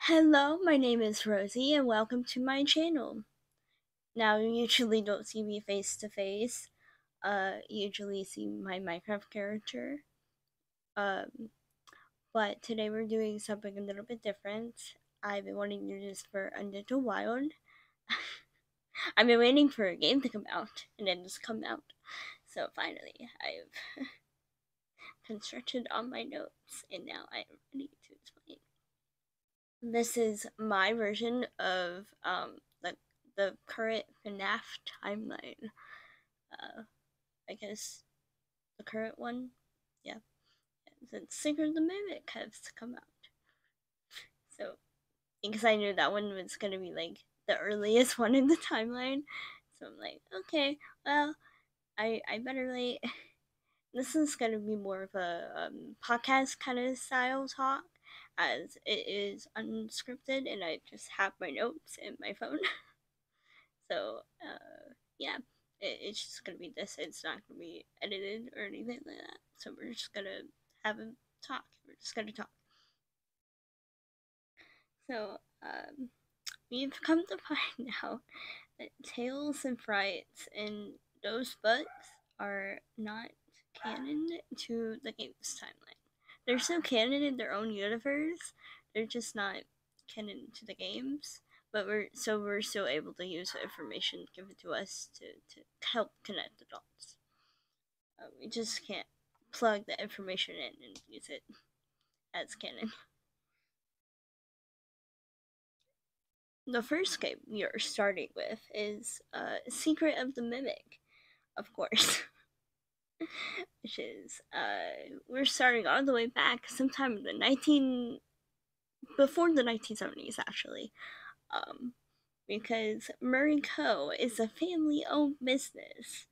Hello, my name is Rosie and welcome to my channel. Now, you usually don't see me face to face. You usually see my Minecraft character. Um, but today we're doing something a little bit different. I've been wanting to do this for a little while. I've been waiting for a game to come out, and then it's come out. So finally, I've constructed all my notes, and now I am ready to explain. This is my version of the current FNAF timeline. Uh, I guess the current one, yeah. Since Secret of the Mimic has come out, so because I knew that one was gonna be like the earliest one in the timeline, so I'm like, okay, well, I better wait. This is gonna be more of a podcast kind of style talk, as it is unscripted and I just have my notes in my phone. So, yeah, it's just gonna be this. It's not gonna be edited or anything like that. So we're just gonna have a talk. We're just gonna talk. So, we've come to find out that Tales and Frights and those books are not canon to the game's timeline. They're still canon in their own universe. They're just not canon to the games. But we're still able to use the information given to us to help connect the dots. We just can't plug the information in and use it as canon. The first game we are starting with is Secret of the Mimic, of course. Which is we're starting all the way back sometime in the before the 1970s actually, because Murray Co. is a family-owned business,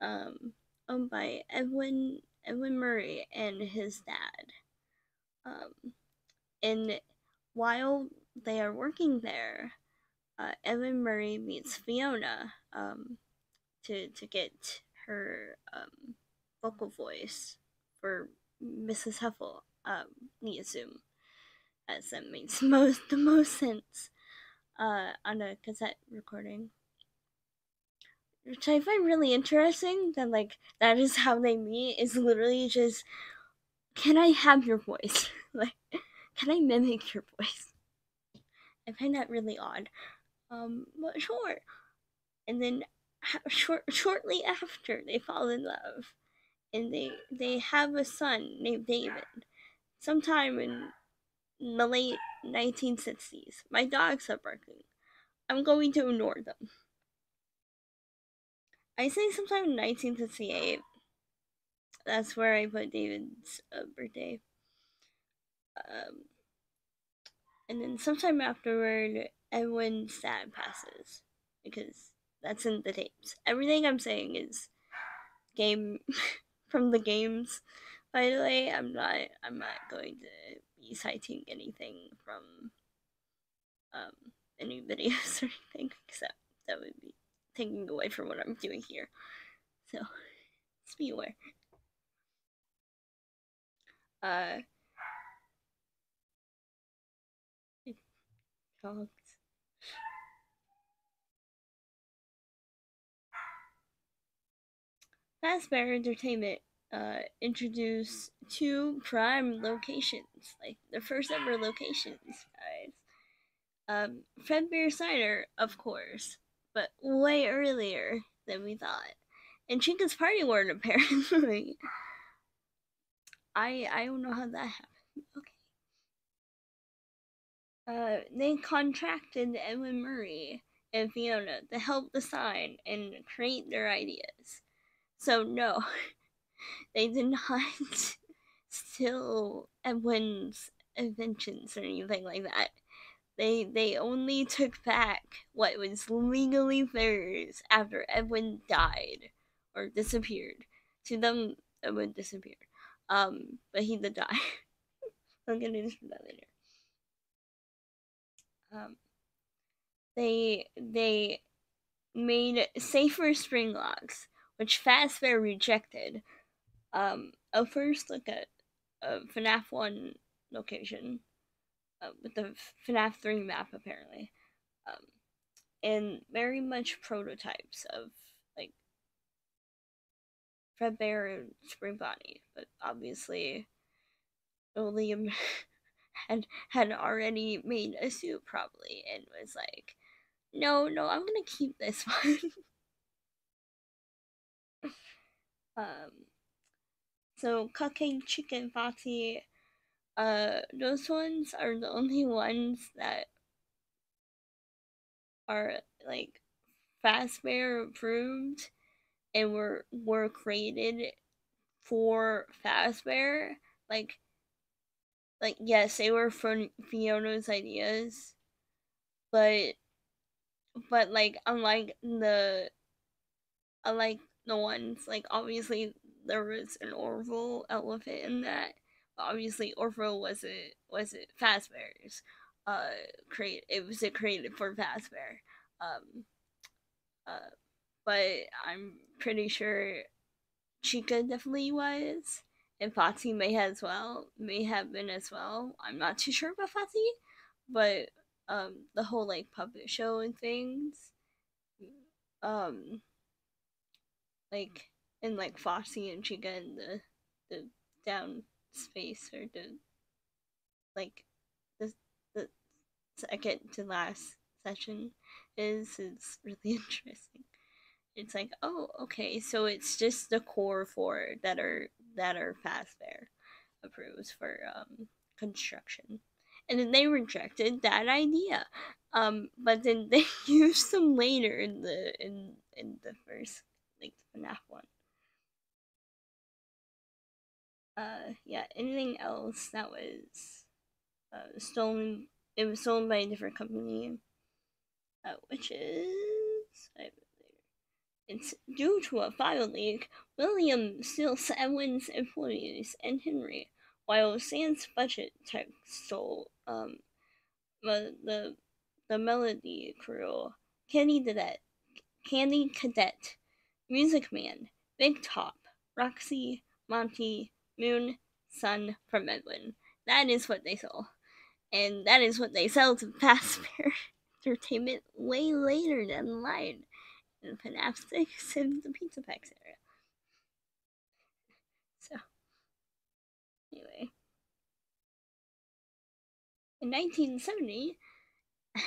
owned by Edwin Murray and his dad. And while they are working there, Edwin Murray meets Fiona, to get her vocal voice for Mrs. Heffel. We assume, as that makes the most sense on a cassette recording, which I find really interesting. That like that is how they meet. Is literally just, can I have your voice? Like, can I mimic your voice? I find that really odd. But sure. And then shortly after, they fall in love, and they have a son named David. Sometime in the late 1960s. My dogs are barking. I'm going to ignore them. I say sometime in 1968. That's where I put David's birthday. Um, and then sometime afterward, Edwin's dad passes, because that's in the tapes. Everything I'm saying is game from the games. By the way, I'm not going to be citing anything from any videos or anything, except that would be taking away from what I'm doing here. So, just be aware. Uh, dogs. Fazbear Entertainment introduced two prime locations, like the first ever locations, guys. Fredbear Cider, of course, but way earlier than we thought. And Chica's Party World, apparently. I don't know how that happened. Okay. They contracted Edwin Murray and Fiona to help design and create their ideas. So no, they did not steal Edwin's inventions or anything like that. They only took back what was legally theirs after Edwin died or disappeared. To them, Edwin disappeared. But he did die. I'll get into that later. Um, they made safer string locks, which Fazbear rejected. I'll first look at FNAF 1 location. with the FNAF 3 map apparently, um, and very much prototypes of like Fredbear and Spring Bonnie, but obviously William had already made a suit probably and was like, no, I'm gonna keep this one. um, so Cupcake, Chicken, Foxy, those ones are the only ones that are like Fazbear approved and were created for Fazbear. Like yes, they were from Fiona's ideas, but like unlike the ones like obviously there was an Orville elephant in that. But obviously Orville wasn't Fazbear's. It was created for Fazbear. Um, uh, but I'm pretty sure Chica definitely was, and Foxy may have been as well. I'm not too sure about Foxy, but the whole like puppet show and things, um, like and like Foxy and Chica in the down space or the like the the second to last session is really interesting. It's like, oh, okay, so it's just the core four that are Fazbear approved for construction, and then they rejected that idea. But then they used them later in the first like the FNAF one. Yeah. Anything else that was stolen? It was stolen by a different company, which is it's due to a file leak. William steals Edwin's employees and Henry, while Sam's budget tech stole the the melody crew. Candy Cadet, Music Man, Big Top, Roxy, Monty, Moon, Sun from Edwin. That is what they sell. And that is what they sell to Fazbear Entertainment way later down the line in FNAF 6 and the Pizza Packs area. So, anyway. In 1970,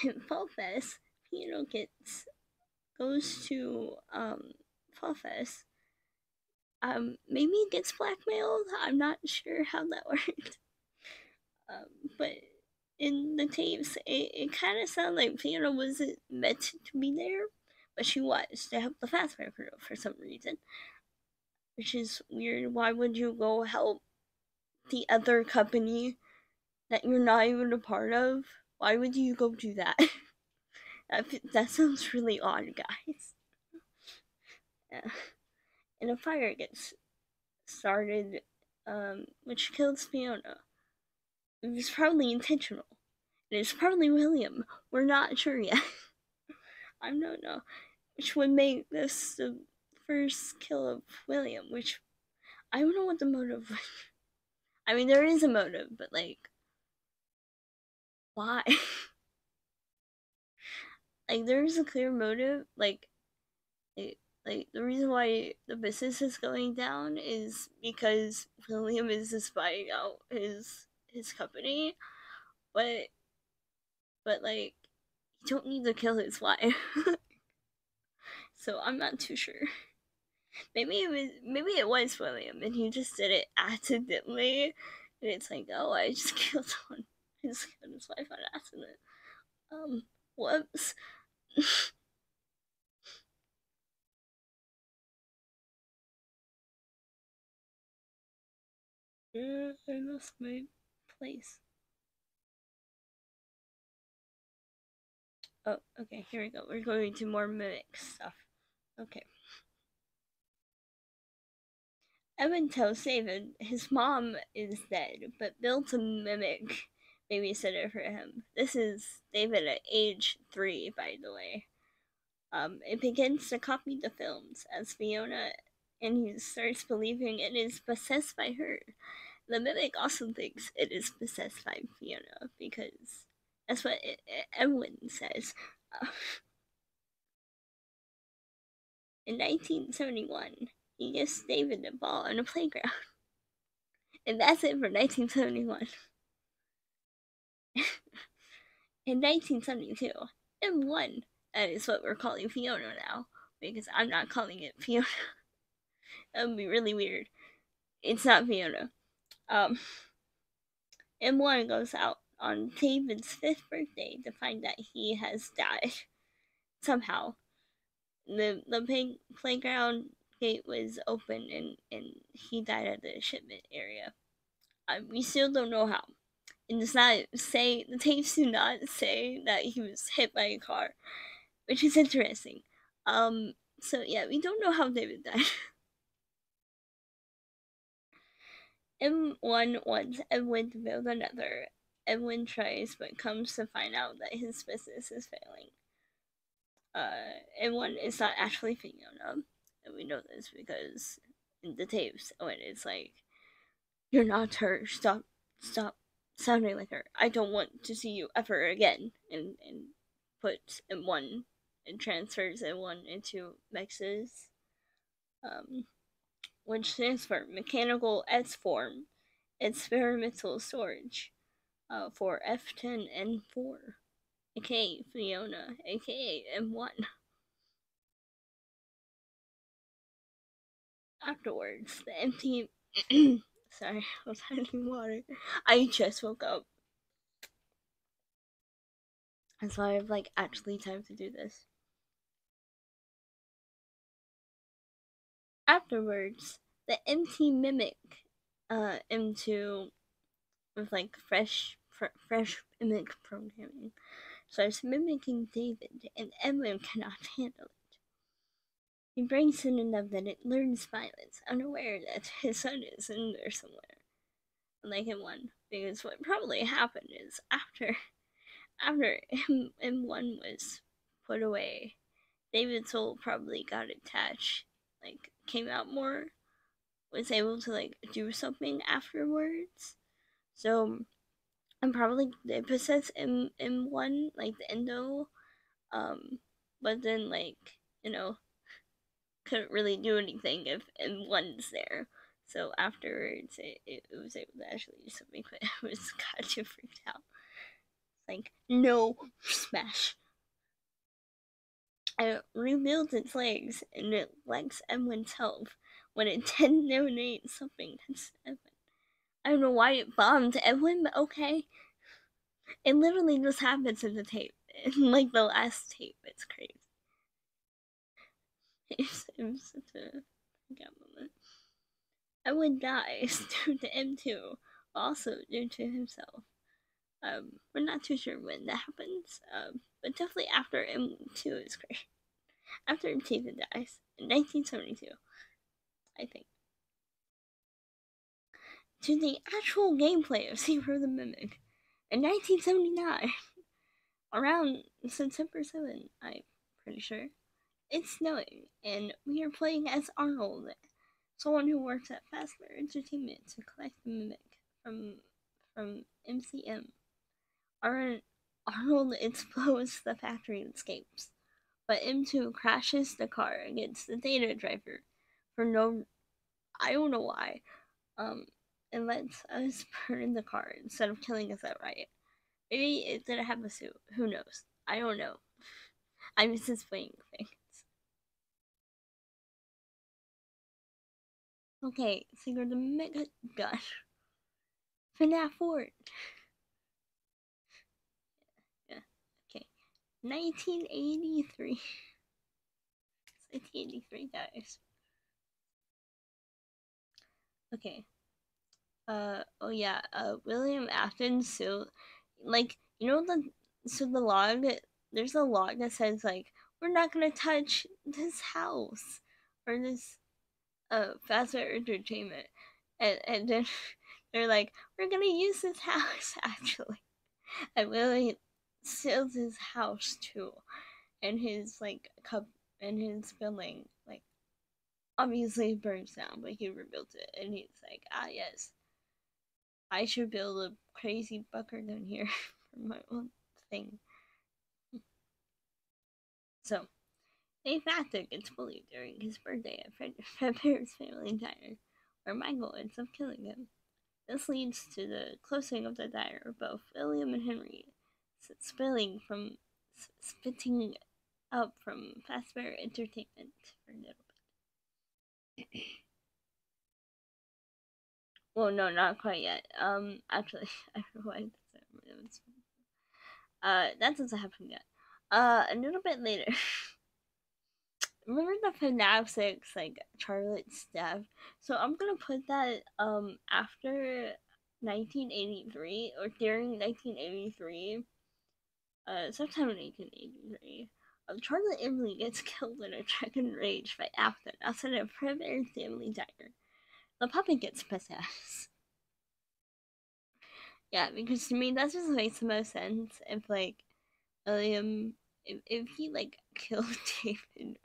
at Fall Fest, Piano goes to Fall Fest. Maybe it gets blackmailed. I'm not sure how that worked. But in the tapes, it kind of sounded like Fiona wasn't meant to be there, but she was to help the Fazbear crew for some reason, which is weird. Why would you go help the other company that you're not even a part of? Why would you go do that? that sounds really odd, guys. Yeah. And a fire gets started, which kills Fiona. It was probably intentional. It is probably William. We're not sure yet. I don't know. Which would make this the first kill of William, which I don't know what the motive was. I mean, there is a motive, but like, why? Like, there is a clear motive. Like the reason why the business is going down is because William is just buying out his company, but like you don't need to kill his wife. So I'm not too sure. Maybe it was William and he just did it accidentally, and it's like, oh, I just killed his wife on accident. Whoops. I lost my place. Oh, okay, here we go. We're going to more mimic stuff. Okay. Evan tells David his mom is dead, but built a mimic babysitter for him. This is David at age 3, by the way. It begins to copy the films as Fiona, and he starts believing it is possessed by her. The mimic also thinks it is possessed by Fiona because that's what Edwin says. Uh, in 1971, he gives David a ball on a playground, and that's it for 1971. In 1972, M1, that is what we're calling Fiona now, because I'm not calling it Fiona. That would be really weird. It's not Fiona. Um, M1 goes out on David's 5th birthday to find that he has died. Somehow. The playground gate was open and he died at the shipment area. We still don't know how. It does not say, the tapes do not say that he was hit by a car, which is interesting. So yeah, we don't know how David died. M1 wants Edwin to build another. Edwin tries, but comes to find out that his business is failing. M1 is not actually Fiona, and we know this because in the tapes, when it's like, "You're not her. Stop sounding like her. I don't want to see you ever again." And puts M1 and transfers M1 into Mex's, which stands for Mechanical S Form, Experimental Storage, for F10N4, aka Fiona, aka M1. Afterwards, the empty. Sorry, I was having water. I just woke up. That's why I have like actually time to do this. Afterwards, the empty mimic M2 with like fresh mimic programming starts mimicking David, and Edwin cannot handle it. He breaks in enough that it learns violence, unaware that his son is in there somewhere. Like in one, because what probably happened is after M1 was put away, David's soul probably got attached, like came out more, was able to like do something afterwards. So I'm probably they possess M1, like the endo, but then like, you know, couldn't really do anything if M1's there. So afterwards, it was able to actually do something, but it was kind of freaked out. Like, no, smash. It rebuilds its legs, and it likes Edwin's help when it detonates something that's Edwin. I don't know why it bombed Edwin, but okay. It literally just happens in the tape. In like the last tape. It's crazy. It was such a moment. Edwin dies due to M2, also due to himself. We're not too sure when that happens, but definitely after M2 is great. After David dies in 1972, I think. To the actual gameplay of Zero the Mimic in 1979, around September 7th, I'm pretty sure. It's snowing, and we are playing as Arnold, someone who works at Fazbear Entertainment to collect the mimic from MCM. Arnold explodes the factory and escapes, but M2 crashes the car against the data driver for no, I don't know why. And lets us burn the car instead of killing us outright. Maybe it didn't have a suit. Who knows? I don't know. I'm just explaining things. Okay, so you're the mega gun. FNAF 4. Yeah, okay. 1983. It's 1983, guys. Okay. Oh yeah, William Afton's suit. Like, you know the log, there's a log that says, like, we're not gonna touch this house. Or this, Fazbear Entertainment. And then they're like, we're gonna use this house, actually. And Willie steals his house too, and his like cup and his building like obviously burns down, but he rebuilt it, and he's like, ah yes, I should build a crazy bunker down here for my own thing. So, a factor gets bullied during his birthday at Fredbear's family diner, where Michael ends up killing him. This leads to the closing of the diner of both William and Henry, spilling from spitting up from Fazbear Entertainment for a little bit. Well, no, not quite yet. Actually, I don't know why that doesn't happen yet. A little bit later. Remember the FNAF 6, like, Charlotte's death? So I'm gonna put that, after 1983, or during 1983, sometime in 1983. Charlotte Emily gets killed in a drunken rage by Afton outside a private family diner. The puppet gets possessed. Yeah, because to me that just makes the most sense if, like, William, if he, like, killed David,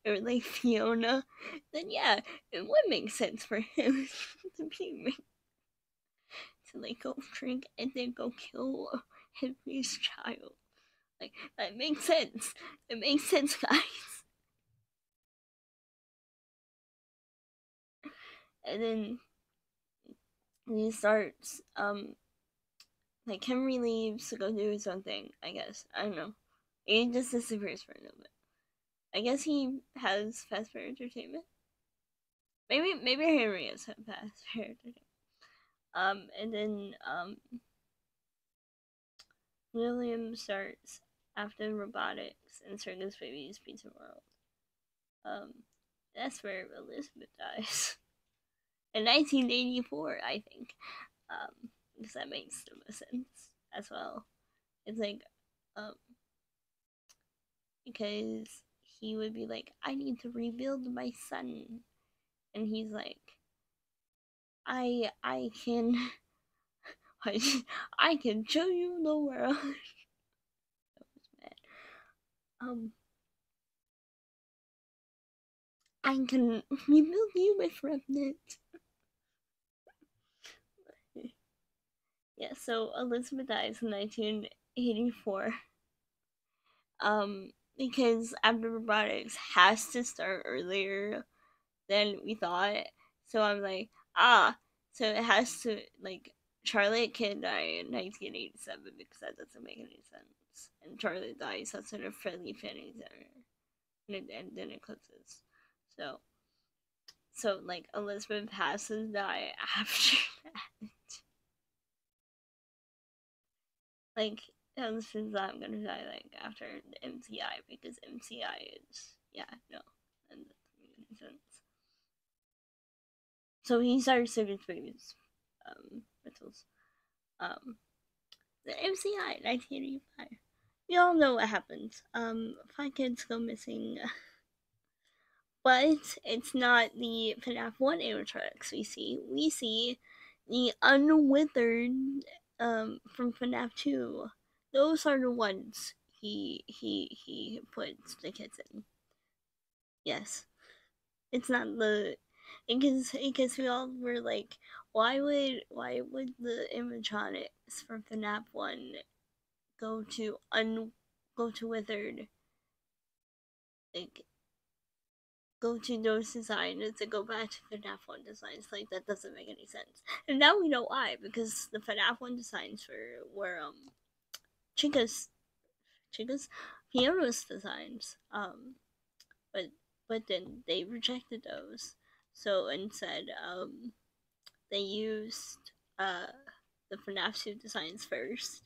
or like Fiona, then yeah, it would make sense for him to be to, like, go drink and then go kill Henry's child. Like, that makes sense. It makes sense, guys. And then he starts, like, Henry leaves to go do his own thing, I guess. I don't know. He just disappears for a little bit. I guess he has fast food entertainment. Maybe Henry has fast food entertainment. And then, William starts after robotics and Circus Baby's Pizza World. That's where Elizabeth dies. In 1984, I think. Because that makes the most sense as well. It's like, um, because he would be like, I need to rebuild my son. And he's like, I can, I can show you the world. That was bad. I can rebuild you with remnant. Yeah, so Elizabeth dies in 1984. Because After Robotics has to start earlier than we thought. So I'm like, so it has to, like, Charlotte can die in 1987 because that doesn't make any sense. And Charlotte dies outside of Friendly Fanny Center. And then it closes. So, like, Elizabeth has to die after that. Like, Elizabeth's not gonna die, like, after the MCI because MCI is, yeah, no. And that doesn't make any sense. So he started Circus Babies, rituals. The MCI, 1985. We all know what happens. 5 kids go missing. But it's not the FNAF 1 animatronics we see. We see the unwithered, from FNAF 2. Those are the ones he puts the kids in. Yes. It's not the, because we all were like, why would the animatronics from FNAF 1 go to withered, like, go to those designs and go back to FNAF 1 designs? Like, that doesn't make any sense. And now we know why, because the FNAF 1 designs were Chica's Fiona's designs. But then they rejected those. So instead, they used, the FNAF 2 designs first,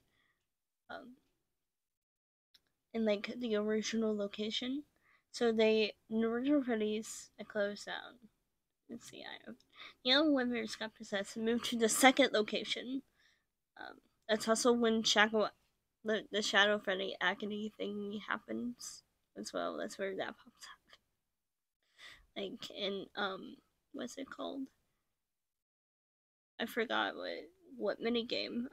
in, like, the original location. So the original Freddy's closed down. Let's see, Young Wimers got possessed and moved to the second location. That's also when the Shadow Freddy agony thing happens as well. That's where that pops up. Like, in, what's it called? I forgot what minigame.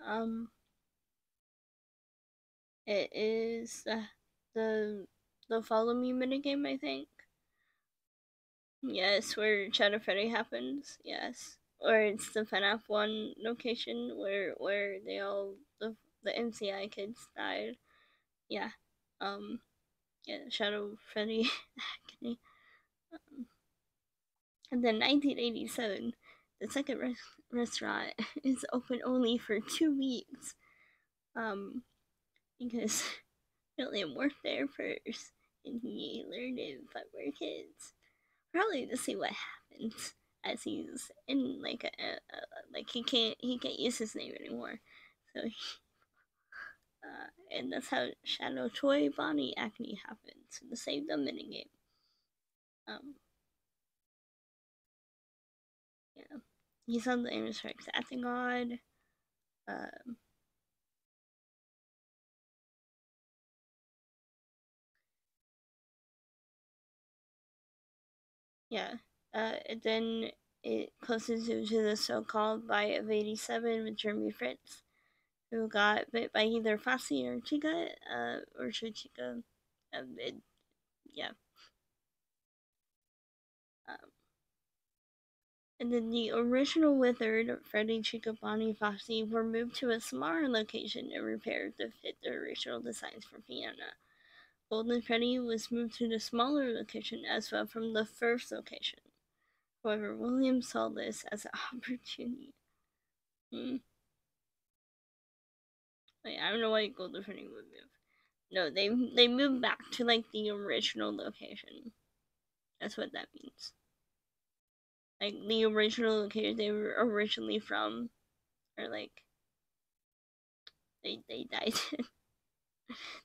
It is the Follow Me minigame, I think. Yes, where Shadow Freddy happens. Yes. or it's the FNAF 1 location where they all the MCI kids died. Yeah. Um yeah, Shadow Freddy Agony. And then 1987, the second restaurant is open only for 2 weeks. Um because William worked there first and he learned it but we're kids. Probably to see what happens as he's in like like he can't use his name anymore. So and that's how Shadow Toy Bonnie Acne happens. The save the minigame. Um, yeah, he's on the image tracks acting odd. Um, yeah, and then it closes due to the so-called bite of '87 with Jeremy Fritz, who got bit by either Fossey or Chica, or Chica. Yeah. Um, and then the original withered Freddy, Chica, Bonnie, Foxy were moved to a smaller location and repaired to fit the original designs for Fiona. Golden Freddy was moved to the smaller location as well from the first location. However, Williams saw this as an opportunity. Hmm. Like, I don't know why Golden Freddy would move. No, they moved back to like the original location. That's what that means. Like the original location they were originally from, or like they died.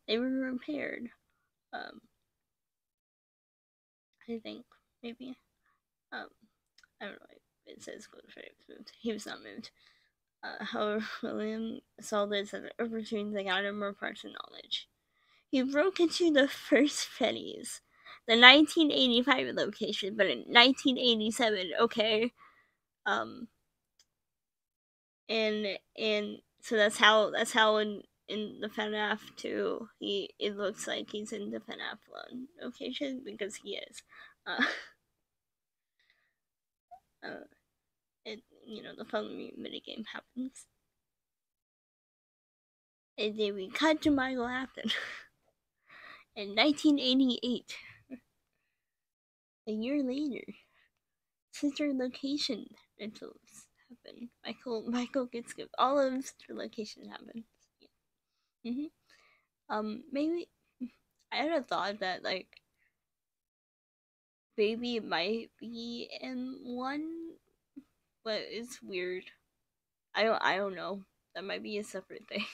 They were repaired. Um, I think maybe. Um, I don't know. It says Golden Freddy was moved. He was not moved. However, William saw this as an opportunity to gather more parts and knowledge. He broke into the first Freddy's, the 1985 location, but in 1987, okay. Um, and so that's how in the FNAF 2, it looks like he's in the FNAF 1 location because he is. Uh, uh, the following minigame happens. And then we cut to Michael Afton. In 1988, a year later, sister location rentals happen. Michael gets good. All of sister location happens. Yeah. Maybe I had a thought that like Baby might be in one, but it's weird. I don't know. That might be a separate thing.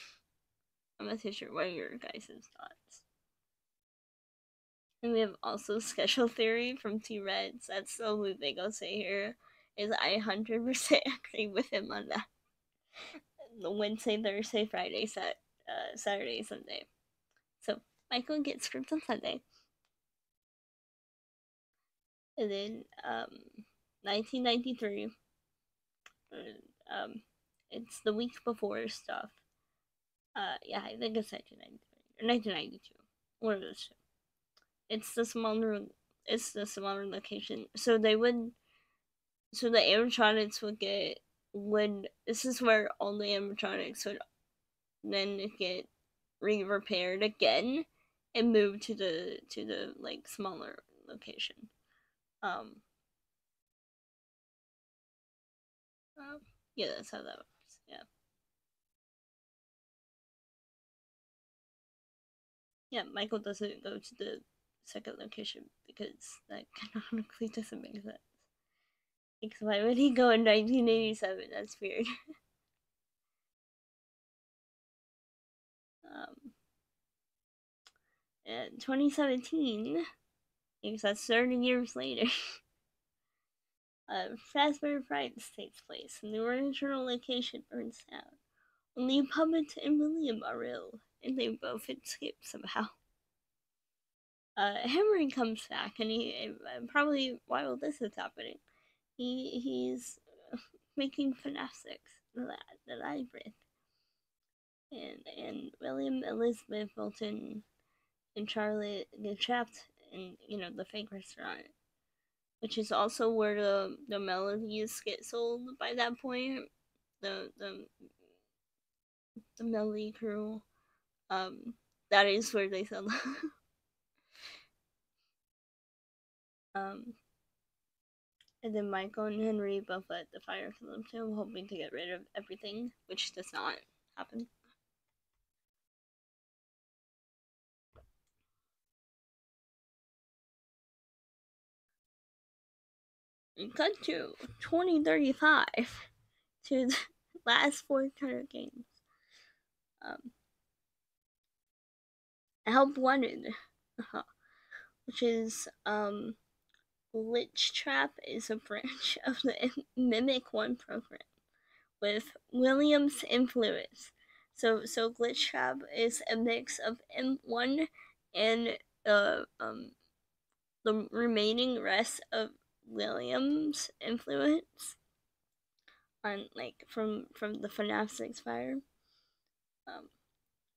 I'm not too sure. What are your guys' thoughts? And we have also Special Theory from Two Reds. That's the only thing I'll say here. Is I 100% agree with him on that. The Wednesday, Thursday, Friday, Saturday, Sunday. So Michael gets scripts on Sunday, and then 1993. Um, it's the week before stuff. Yeah, I think it's 1993 or 1992. One of those two. It's the smaller. It's the smaller location. So the animatronics would this is where all the animatronics would then get repaired again and moved to the like smaller location. Um, uh, yeah, that's how that works. Yeah, yeah. Michael doesn't go to the second location because that canonically doesn't make sense. Because why would he go in 1987? That's weird. 2017, because that's 30 years later, Fazbear Frights takes place, and the original location burns down. Only Puppet and William are ill, and they both escape somehow. Henry comes back, and he probably while this is happening, he's making FNAF 6, the library, and William, Elizabeth, Bolton, and Charlotte get trapped in the fake restaurant. which is also where the melodies get sold by that point. The melody crew, um, that is where they sell. um, and then Michael and Henry both let the fire kill them too, hoping to get rid of everything, which does not happen. And cut to 2035 to the last 400 games. Help Wanted, which is Glitch Trap is a branch of the Mimic One program with Williams influence. So Glitch Trap is a mix of M1 and the remaining rest of Williams influence on like from the FNAF 6 fire. And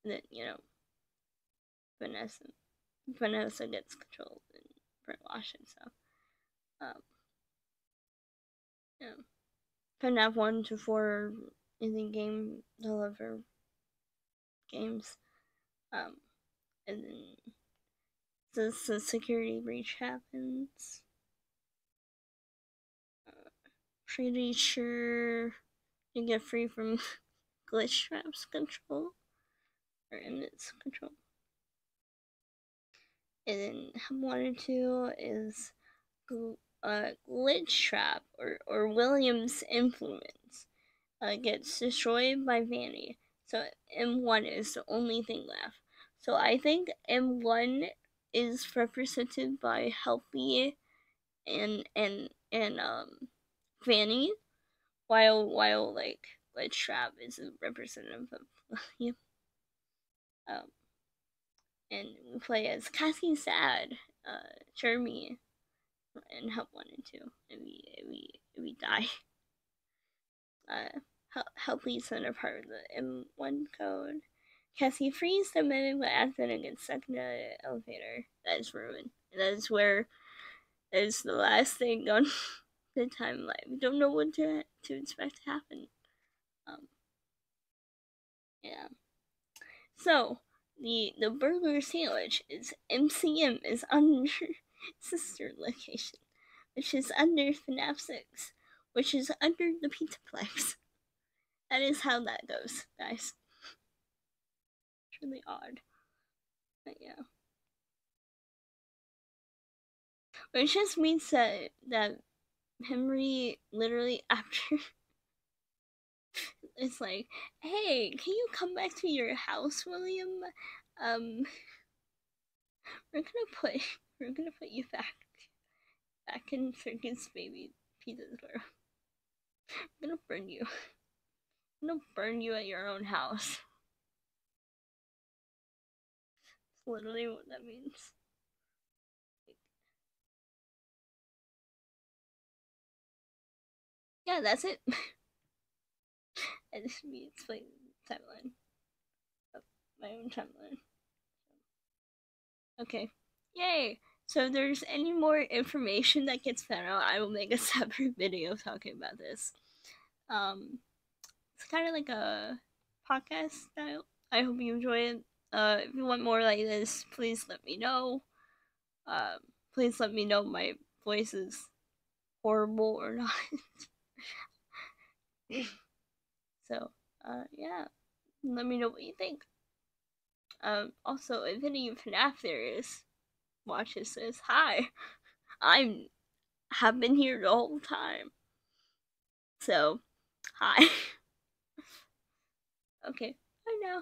then Vanessa Vanessa gets controlled and brainwashed and stuff. Um, yeah. FNAF 1 to 4 is in game deliver games. And then the security breach happens. Pretty sure you get free from Glitch Trap's control or Emmett's control. And then wanted to is Glitch Trap or William's influence gets destroyed by Vanny. So M1 is the only thing left. So I think M1 is represented by Healthy and Vanny, while like Glitch Trap is a representative of William. And we play as Cassie Sad, Jeremy, and Help 1 and 2, and we die. Help lead center part of the M1 code. Cassie frees the mimic by accident and gets stuck in the elevator. That is ruined. And that is where that is the last thing on the timeline. We don't know what to expect to happen. Yeah. So the burger sandwich is MCM is under sister location, which is under FNAF 6, which is under the Pizzaplex. That is how that goes, guys. It's really odd. But yeah. Which just means that Henry literally after it's like, hey, can you come back to your house, William? We're gonna put you back in Circus Baby Pizza's world. I'm gonna burn you. I'm gonna burn you at your own house. That's literally what that means. Yeah, that's it. I just me explain the timeline. My own timeline. Okay. Yay! So if there's any more information that gets found out, I will make a separate video talking about this. It's kind of like a podcast style. I hope you enjoy it. If you want more like this, please let me know. Please let me know my voice is horrible or not. So, yeah, let me know what you think. Also, if any FNAF there is watches this, hi, have been here the whole time. So, hi. Okay, bye now.